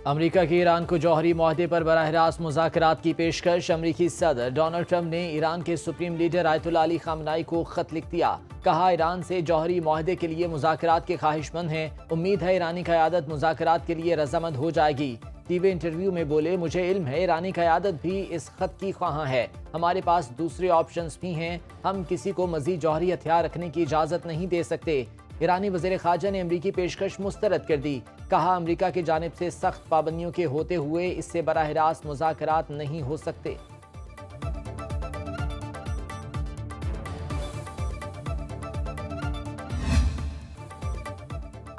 امریکہ کی ایران کو جوہری معاہدے پر براہ راست مذاکرات کی پیشکش۔ امریکی صدر ڈونلڈ ٹرمپ نے ایران کے سپریم لیڈر آیت اللہ علی خامنہئی کو خط لکھ دیا۔ کہا ایران سے جوہری معاہدے کے لیے مذاکرات کے خواہش مند ہیں۔ امید ہے ایرانی قیادت مذاکرات کے لیے رضامند ہو جائے گی۔ ٹی وی انٹرویو میں بولے، مجھے علم ہے ایرانی قیادت بھی اس خط کی خواہاں ہے۔ ہمارے پاس دوسرے آپشنز بھی ہیں۔ ہم کسی کو مزید جوہری ہتھیار رکھنے کی اجازت نہیں دے سکتے۔ ایرانی وزیر خارجہ نے امریکی پیشکش مسترد کر دی۔ کہا امریکہ کی جانب سے سخت پابندیوں کے ہوتے ہوئے اس سے براہ راست مذاکرات نہیں ہو سکتے۔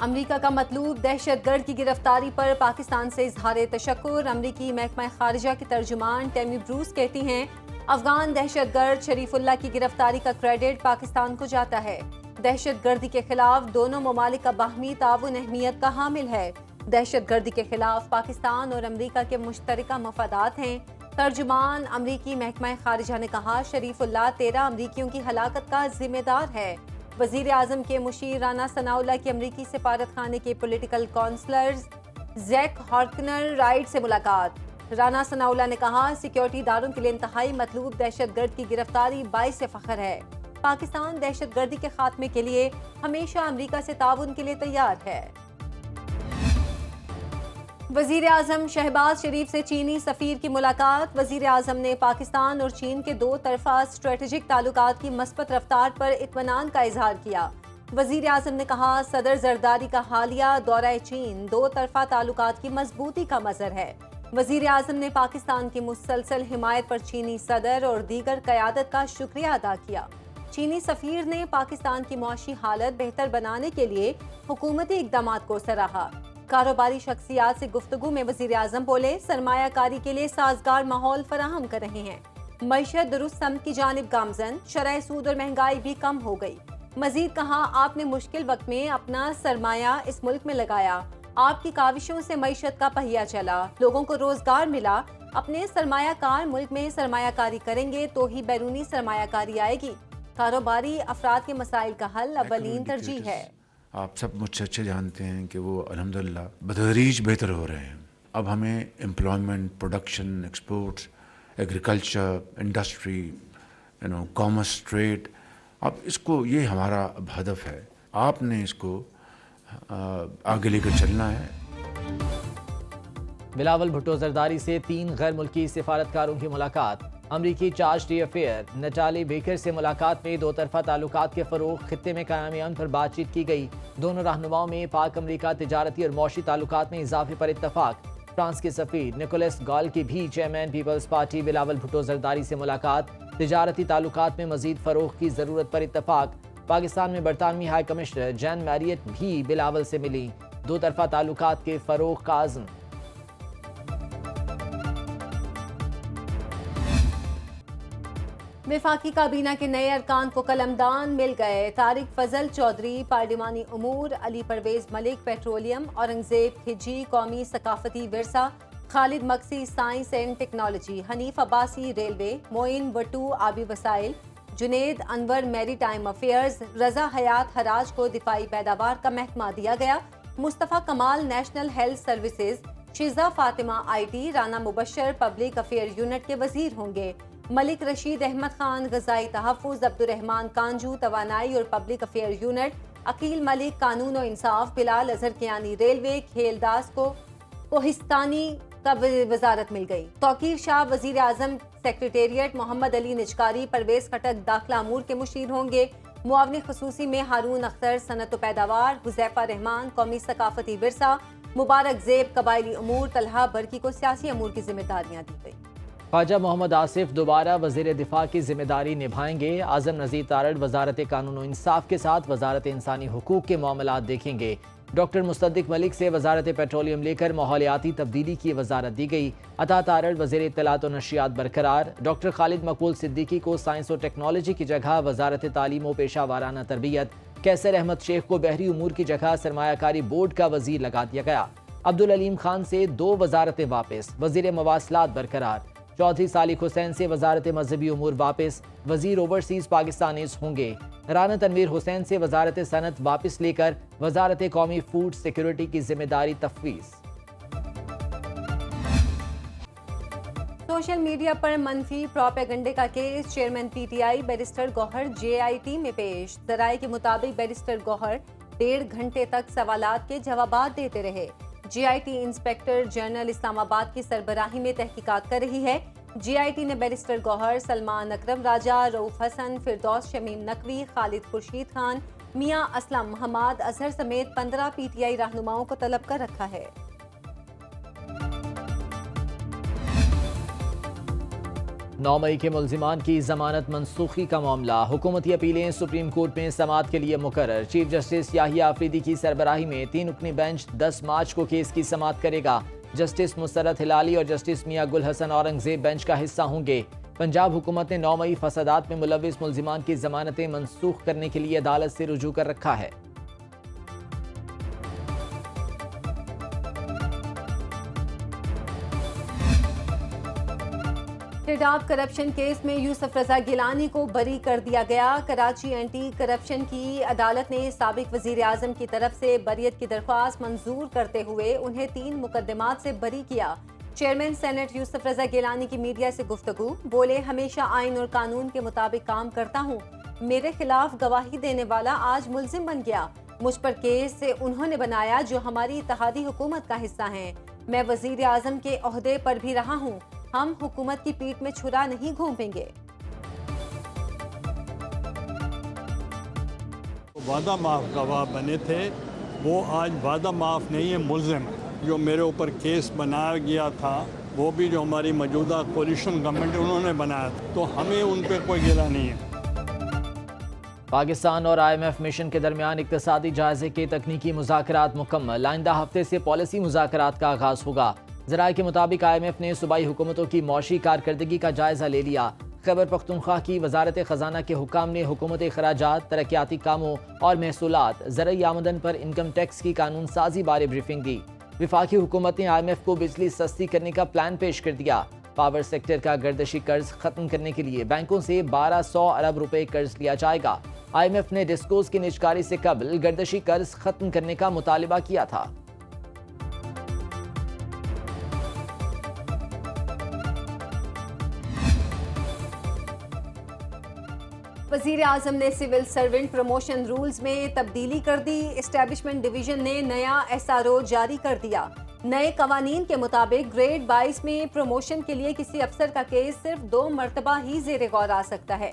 امریکہ کا مطلوب دہشت گرد کی گرفتاری پر پاکستان سے اظہار تشکر۔ امریکی محکمہ خارجہ کی ترجمان ٹیمی بروس کہتی ہیں، افغان دہشت گرد شریف اللہ کی گرفتاری کا کریڈٹ پاکستان کو جاتا ہے۔ دہشت گردی کے خلاف دونوں ممالک کا باہمی تعاون اہمیت کا حامل ہے۔ دہشت گردی کے خلاف پاکستان اور امریکہ کے مشترکہ مفادات ہیں۔ ترجمان امریکی محکمہ خارجہ نے کہا، شریف اللہ 13 امریکیوں کی ہلاکت کا ذمہ دار ہے۔ وزیر اعظم کے مشیر رانا ثناء اللہ کی امریکی سفارت خانے کے پولیٹیکل کونسلر زیک ہارکنر رائٹ سے ملاقات۔ رانا ثناء اللہ نے کہا، سیکیورٹی اداروں کے لیے انتہائی مطلوب دہشت گرد کی گرفتاری باعث فخر ہے۔ پاکستان دہشت گردی کے خاتمے کے لیے ہمیشہ امریکہ سے تعاون کے لیے تیار ہے۔ وزیر اعظم شہباز شریف سے چینی سفیر کی ملاقات۔ وزیر اعظم نے پاکستان اور چین کے دو طرفہ اسٹریٹجک تعلقات کی مثبت رفتار پر اطمینان کا اظہار کیا۔ وزیر اعظم نے کہا، صدر زرداری کا حالیہ دورہ چین دو طرفہ تعلقات کی مضبوطی کا مظہر ہے۔ وزیر اعظم نے پاکستان کی مسلسل حمایت پر چینی صدر اور دیگر قیادت کا شکریہ ادا کیا۔ چینی سفیر نے پاکستان کی معاشی حالت بہتر بنانے کے لیے حکومتی اقدامات کو سراہا۔ کاروباری شخصیات سے گفتگو میں وزیر اعظم بولے، سرمایہ کاری کے لیے سازگار ماحول فراہم کر رہے ہیں۔ معیشت درست سمت کی جانب گامزن، شرح سود اور مہنگائی بھی کم ہو گئی۔ مزید کہا، آپ نے مشکل وقت میں اپنا سرمایہ اس ملک میں لگایا۔ آپ کی کاوشوں سے معیشت کا پہیہ چلا، لوگوں کو روزگار ملا۔ اپنے سرمایہ کار ملک میں سرمایہ کاری کریں گے تو ہی بیرونی سرمایہ کاری آئے گی۔ کاروباری افراد کے مسائل کا حل اولین ترجیح ہے۔ آپ سب مجھ سے اچھے جانتے ہیں کہ وہ الحمدللہ بتدریج بہتر ہو رہے ہیں۔ اب ہمیں employment, production, exports, agriculture, industry, commerce, trade, اب اس کو یہ ہمارا اب ہدف ہے۔ آپ نے اس کو آگے لے کر چلنا ہے۔ بلاول بھٹو زرداری سے 3 غیر ملکی سفارتکاروں کی ملاقات۔ امریکی چارج ڈی افیئر نٹالی بیکر سے ملاقات میں دو طرفہ تعلقات کے فروغ، خطے میں قیام امن پر بات چیت کی گئی۔ دونوں رہنماؤں میں پاک امریکہ تجارتی اور معاشی تعلقات میں اضافے پر اتفاق۔ فرانس کے سفیر نکولس گال کی بھی چیئرمین پیپلز پارٹی بلاول بھٹو زرداری سے ملاقات۔ تجارتی تعلقات میں مزید فروغ کی ضرورت پر اتفاق۔ پاکستان میں برطانوی ہائی کمشنر جین میریٹ بھی بلاول سے ملی۔ دو طرفہ تعلقات کے فروغ کا عزم۔ وفاقی کابینہ کے نئے ارکان کو قلمدان مل گئے۔ طارق فضل چودھری پارلیمانی امور، علی پرویز ملک پیٹرولیم، اورنگزیب کھجی قومی ثقافتی ورثہ، خالد مکسی science and technology, Hanif Abbasi railway, Moin Wattoo آبی وسائل، جنید انور میری ٹائم افیئرز، رضا حیات حراج کو دفاعی پیداوار کا محکمہ دیا گیا۔ Mustafa Kamal national health services, Shiza Fatima I T, Rana Mubashar public affair unit کے وزیر ہوں گے۔ ملک رشید احمد خان غذائی تحفظ، عبدالرحمان کانجو توانائی اور پبلک افیئر یونٹ، عقیل ملک قانون و انصاف، بلال اظہر کیانی ریلوے، کھیل داس کو کوہستانی کا وزارت مل گئی۔ توقیر شاہ وزیر اعظم سیکریٹریٹ، محمد علی نجکاری پرویز خٹک داخلہ امور کے مشیر ہوں گے۔ معاون خصوصی میں ہارون اختر صنعت و پیداوار، حذیفہ رحمان قومی ثقافتی ورثہ، مبارک زیب قبائلی امور، طلحہ برکی کو سیاسی امور کی ذمہ داریاں دی گئی۔ خواجہ محمد آصف دوبارہ وزیر دفاع کی ذمہ داری نبھائیں گے۔ اعظم نذیر تارڑ وزارت قانون و انصاف کے ساتھ وزارت انسانی حقوق کے معاملات دیکھیں گے۔ ڈاکٹر مصدق ملک سے وزارت پیٹرولیم لے کر ماحولیاتی تبدیلی کی وزارت دی گئی۔ عطا تارڑ وزیر اطلاعات و نشریات برقرار۔ ڈاکٹر خالد مقبول صدیقی کو سائنس و ٹیکنالوجی کی جگہ وزارت تعلیم و پیشہ ورانہ تربیت۔ کیسر احمد شیخ کو بحری امور کی جگہ سرمایہ کاری بورڈ کا وزیر لگا دیا گیا۔ عبدالعلیم خان سے 2 وزارتیں واپس، وزیر مواصلات برقرار۔ چودھری صالح حسین سے وزارت مذہبی امور واپس، وزیر اوورسیز پاکستانیز ہوں گے۔ رانا تنویر حسین سے وزارت صنعت واپس لے کر وزارت قومی فوڈ سیکیورٹی کی ذمہ داری تفویض۔ सोशल मीडिया पर मनफी प्रोपेगंडे का case chairman PTI barrister Gohar JIT में पेश। जराये के मुताबिक बैरिस्टर गौहर 1.5 घंटे तक सवालात के जवाबात देते रहे। जेआईटी इंस्पेक्टर जनरल इस्लामाबाद की सरबराही में तहकीकात कर रही है। जेआईटी ने बैरिस्टर गौहर, सलमान अकरम राजा, रऊफ हसन, फिरदौस शमीम नकवी, खालिद खुर्शीद खान, मियां असलम, हमाद अजहर समेत 15 पीटीआई रहनुमाओं को तलब कर रखा है। 9 मई के मुल्जिमान की जमानत मनसूखी का मामला। हुकूमती अपीलें सुप्रीम कोर्ट में समाअत के लिए मुकर्रर। चीफ जस्टिस याहिया आफरीदी की सरबराही में 3 रुकनी बेंच 10 मार्च को केस की समाअत करेगा। जस्टिस मुसरत हिलाली और जस्टिस मियां गुल हसन औरंगजेब बेंच का हिस्सा होंगे। पंजाब हुकूमत ने 9 मई फसादात में मुलविस मुल्जिमान की जमानतें मनसूख करने के लिए अदालत से रुजू कर रखा है। टेडाब करप्शन केस में यूसुफ रजा गिलानी को बरी कर दिया गया। कराची एंटी करप्शन की अदालत ने साबिक वजीर आजम की तरफ से बरियत की दरख्वास्त मंजूर करते हुए उन्हें 3 मुकदमात से बरी किया। चेयरमैन सेनेट यूसुफ रजा गिलानी की मीडिया से गुफ्तगू। बोले, हमेशा आइन और कानून के मुताबिक काम करता हूँ। मेरे खिलाफ गवाही देने वाला आज मुल्जिम बन गया। मुझ पर केस से उन्होंने बनाया जो हमारी इत्तेहादी हुकूमत का हिस्सा हैं। मैं वजीर आजम के ओहदे पर भी रहा हूँ। हम हुकूमत की पीठ में छुरा नहीं घूमेंगे। वादा माफ गवाह बने थे, वो आज वादा माफ नहीं है, मुल्जिम। जो मेरे ऊपर केस बनाया गया था वो भी जो हमारी मौजूदा कोलिशन गवर्नमेंट उन्होंने बनाया था, तो हमें उन पर कोई गिला नहीं है। पाकिस्तान और IMF मिशन के दरमियान इक्तिसादी जायजे के तकनीकी मुज़ाकरात मुकम्मल। आइंदा हफ्ते से पॉलिसी मुज़ाकरात का आगाज होगा। ज़राए के मुताबिक IMF ने सूबाई हुकूमतों की मौशी कारकर्दगी का जायजा ले लिया। खैबर पख्तूनख्वा की वजारत खजाना के हुकाम ने हुकूमती खराजात, तरक्याती कामों और महसूलात, ज़रई आमदन पर इनकम टैक्स की कानून साजी बारे ब्रीफिंग दी। विफाकी हुकूमत ने IMF को बिजली सस्ती करने का प्लान पेश कर दिया। पावर सेक्टर का गर्दशी कर्ज खत्म करने के लिए बैंकों से 1200 अरब रुपए कर्ज लिया जाएगा। IMF ने डिस्कोज की निजकारी से कबल गर्दशी कर्ज खत्म करने का मुतालिबा किया था। वजीर आजम ने सिविल सर्वेंट प्रमोशन रूल्स में तब्दीली कर दी। एस्टैब्लिशमेंट डिवीजन ने नया SRO जारी कर दिया। नए कवानीन के मुताबिक ग्रेड 22 में प्रमोशन के लिए किसी अफसर का केस सिर्फ 2 मरतबा ही जेर गौर आ सकता है।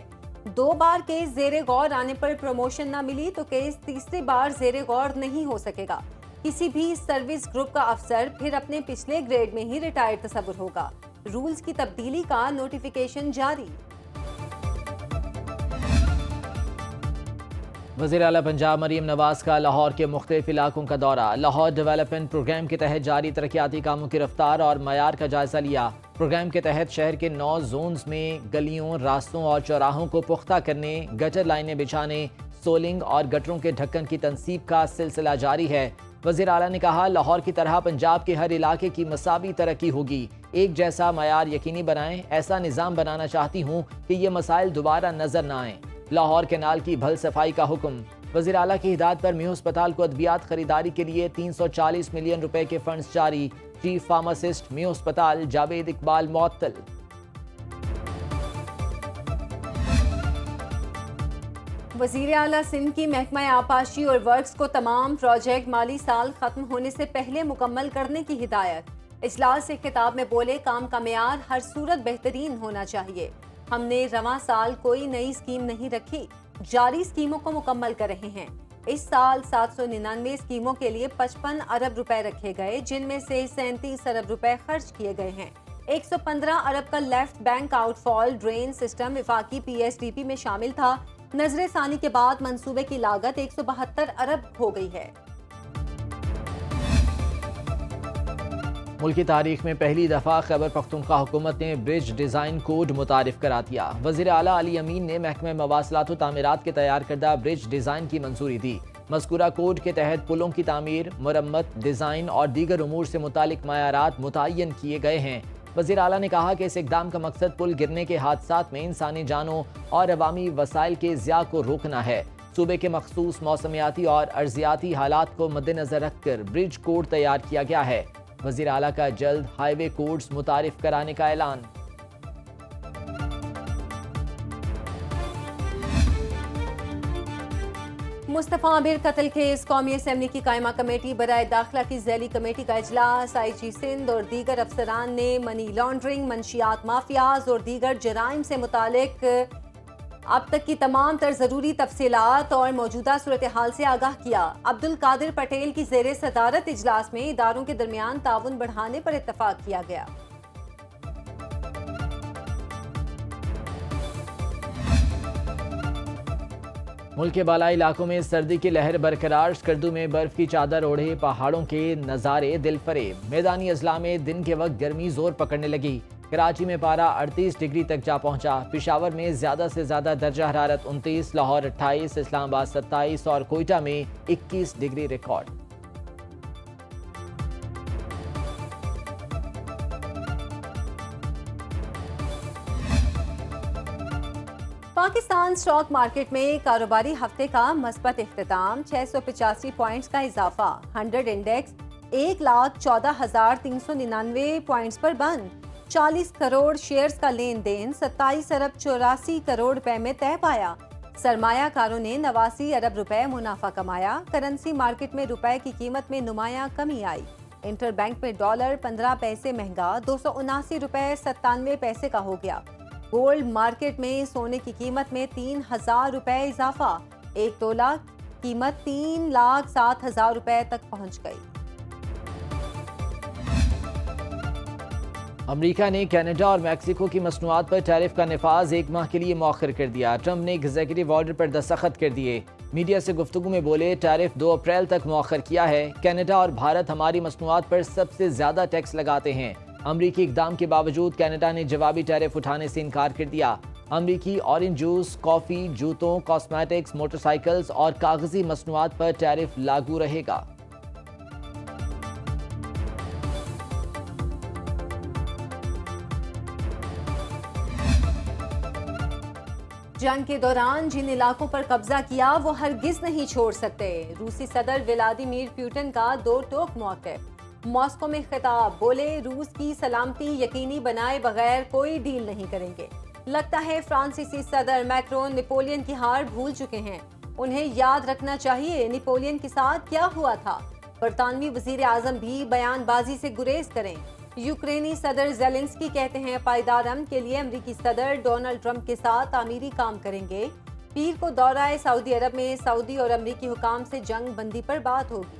2 बार केस जेर गौर आने पर प्रमोशन न मिली तो केस तीसरी बार जेर गौर नहीं हो सकेगा। किसी भी सर्विस ग्रुप का अफसर फिर अपने पिछले ग्रेड में ही रिटायर्ड तस्वुर होगा। रूल्स की तब्दीली का नोटिफिकेशन जारी। वज़ीर आला पंजाब मरीम नवाज का लाहौर के मुख्तलिफ इलाकों का दौरा। लाहौर डेवलपमेंट प्रोग्राम के तहत जारी तरक्याती कामों की रफ्तार और मयार का जायजा लिया। प्रोग्राम के तहत शहर के 9 जोन्स में गलियों, रास्तों और चौराहों को पुख्ता करने, गटर लाइनें बिछाने, सोलिंग और गटरों के ढक्कन की तनसीब का सिलसिला जारी है। वज़ीर आला ने कहा, लाहौर की तरह पंजाब के हर इलाके की मसावी तरक्की होगी। एक जैसा मयार यकीनी बनाएं। ऐसा निज़ाम बनाना चाहती हूँ कि ये मसाइल दोबारा नजर न आएं। लाहौर कैनाल की भल सफाई का हुक्म। वज़ीर आला की हिदायत पर म्यू अस्पताल को अद्वियात खरीदारी के लिए 340 मिलियन रुपए के फंड्स जारी। चीफ फार्मासिस्ट म्यू अस्पताल जावेद इकबाल मुअत्तल। वज़ीर आला सिंध की महकमा आपाशी और वर्क्स को तमाम प्रोजेक्ट माली साल खत्म होने से पहले मुकम्मल करने की हिदायत। इजलास से खिताब में बोले, काम का मेयार हर सूरत बेहतरीन होना चाहिए। हमने रवां साल कोई नई स्कीम नहीं रखी, जारी स्कीमों को मुकम्मल कर रहे हैं। इस साल 799 स्कीमों के लिए 55 अरब रुपए रखे गए, जिनमें से 37 अरब रुपए खर्च किए गए हैं। 115 अरब का left bank outfall drain system विफाकी PSDP में शामिल था। नजर सानी के बाद मंसूबे की लागत 172 अरब हो गई है। मुल्क की तारीख में पहली दफ़ा खैबर पख्तूनख्वा हुकूमत ने ब्रिज डिज़ाइन कोड मुतारिफ करा दिया। वज़ीर आला अली अमीन ने महकमे मवासलात व तामीरात के तैयार करदा ब्रिज डिज़ाइन की मंजूरी दी। मज़कूरा कोड के तहत पुलों की तामीर, मरम्मत, डिज़ाइन और दीगर उमूर से मुतालिक मयारात मुतय्यन किए गए हैं। वज़ीर आला ने कहा कि इस इक़दाम का मकसद पुल गिरने के हादसात में इंसानी जानों और अवामी वसाइल के ज़िया को रोकना है। सूबे के मखसूस मौसमियाती और अर्जियाती हालात को मद्देनजर रखकर ब्रिज कोड तैयार किया गया है। वज़ीर आला का जल्द हाईवे कोड्स मुतारिफ कराने का ऐलान। मुस्तफ़ा आमिर कत्ल केस कौमी असम्बली की कायमा कमेटी बराए दाखिला की ज़ैली कमेटी का इजलास। IG सिंध और दीगर अफसरान ने मनी लॉन्ड्रिंग, मंशियात माफियाज और दीगर जराइम से मुतालिक अब तक की तमाम तर ज़रूरी तफसीलात और मौजूदा सूरत हाल से आगाह किया। अब्दुल कादिर पटेल की ज़ेर सदारत इजलास में इदारों के दरमियान ताउन बढ़ाने पर इत्तफाक किया गया। मुल्क के बालाई इलाकों में सर्दी की लहर बरकरार। स्कर्दू में बर्फ की चादर ओढ़े पहाड़ों के नज़ारे दिल फरेब। मैदानी अजला में दिन के वक्त गर्मी जोर पकड़ने लगी। कराची में पारा 38 डिग्री तक जा पहुंचा। पिशावर में ज्यादा से ज्यादा दर्जा हरारत 29, लाहौर 28, इस्लामाबाद 27 और कोयटा में 21 degree record. Pakistan stock market में कारोबारी हफ्ते का मस्बत इख्तिताम। 685 पॉइंट्स का इजाफा। 100 इंडेक्स 1,14,399 पॉइंट्स पर बंद। 40 करोड़ शेयर्स का लेन देन 27 अरब 84 करोड़ रुपए में तय पाया। सरमायाकारों ने 89 अरब रुपए मुनाफा कमाया। करेंसी मार्केट में रुपए की कीमत में नुमायां कमी आई। इंटर बैंक में डॉलर 15 पैसे महंगा 279 रुपए 97 पैसे का हो गया। गोल्ड मार्केट में सोने की कीमत में 3,000 रुपए इजाफा। 1 तोला कीमत 3,07,000 रुपए तक पहुंच गई। अमेरिका ने कनाडा और मैक्सिको की मसनूआत पर टैरिफ का नफाज 1 माह के लिए मौखर कर दिया। ट्रंप ने एग्जीक्यूटिव ऑर्डर पर दस्तखत कर दिए। मीडिया से गुफ्तगू में बोले, टैरिफ 2 अप्रैल तक मौखर किया है। कनाडा और भारत हमारी मसनूआत पर सबसे ज्यादा टैक्स लगाते हैं। अमरीकी इकदाम के बावजूद कनाडा ने जवाबी टैरिफ उठाने से इनकार कर दिया। अमरीकी ऑरेंज जूस, कॉफी, जूतों, कॉस्मेटिक्स, मोटरसाइकिल्स और कागजी मसनूआत पर टैरिफ लागू रहेगा। जंग के दौरान जिन इलाकों पर कब्जा किया वो हरगिज नहीं छोड़ सकते। रूसी सदर व्लादिमीर पुतिन का दो टोक मौक़िफ़। मॉस्को में खिताब, बोले रूस की सलामती यकीनी बनाए बगैर कोई डील नहीं करेंगे। लगता है फ्रांसीसी सदर मैक्रोन नेपोलियन की हार भूल चुके हैं। उन्हें याद रखना चाहिए नेपोलियन के साथ क्या हुआ था। बरतानवी वजीर आजम भी बयानबाजी से गुरेज करें। यूक्रेनी सदर ज़ेलेंस्की कहते हैं पायदार अमन के लिए अमरीकी सदर डोनाल्ड ट्रंप के साथ तामीरी काम करेंगे। पीर को दौरा सऊदी अरब में सऊदी और अमरीकी हुकाम से जंग बंदी पर बात होगी।